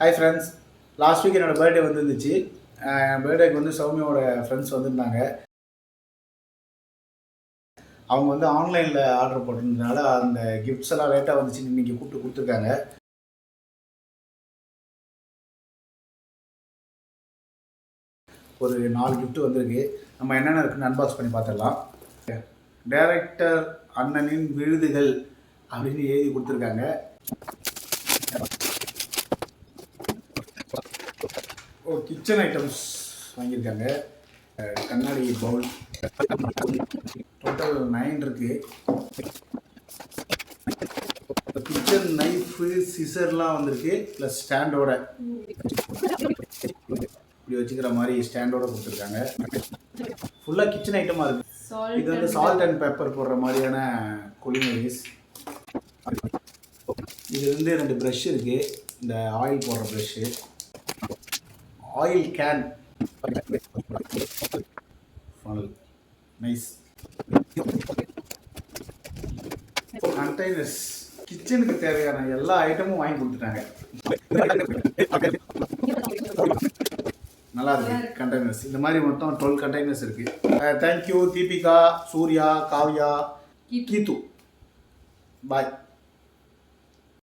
Hi friends, last week என்னோடய birthday வந்துருந்துச்சு. என் பர்த்டேக்கு வந்து சௌமியோட ஃப்ரெண்ட்ஸ் வந்திருந்தாங்க. அவங்க வந்து ஆன்லைனில் ஆர்டர் போட்டிருந்ததுனால அந்த கிஃப்ட்ஸ் எல்லாம் லேட்டாக வந்துச்சு. இன்றைக்கி கூப்பிட்டு கொடுத்துருக்காங்க. ஒரு 4 கிஃப்ட் வந்திருக்கு. நம்ம என்னென்ன இருக்குன்னு அன்பாக்ஸ் பண்ணி பார்த்துடலாம். டைரக்டர் அண்ணனின் விருதுகள் அப்படின்னு எழுதி கொடுத்துருக்காங்க. கிச்சன் ஐட்டம்ஸ் வாங்கியிருக்காங்க. கண்ணாடி பவுல் டோட்டல் 9 இருக்குது. கிச்சன் நைஃபு சிசர்லாம் வந்திருக்கு. ப்ளஸ் ஸ்டாண்டோட இப்படி வச்சுக்கிற மாதிரி ஸ்டாண்டோட கொடுத்துருக்காங்க. ஃபுல்லாக கிச்சன் ஐட்டமாக இருக்குது. இது வந்து சால்ட் அண்ட் பெப்பர் போடுற மாதிரியான குலினரிஸ். இது வந்து 2 ப்ரஷ் இருக்குது. இந்த ஆயில் போடுற brush, oil can, funnel, nice. Containers, கிச்சனுக்கு தேவையான எல்லா ஐட்டமும் வாங்கி கொடுத்துட்டாங்க. நல்லா இருக்கு கண்டெய்னர்ஸ். இந்த மாதிரி மொத்தம் 12 கண்டெய்னர்ஸ் இருக்கு. தேங்க்யூ தீபிகா, சூர்யா, காவ்யா, கீத்து. பாய்.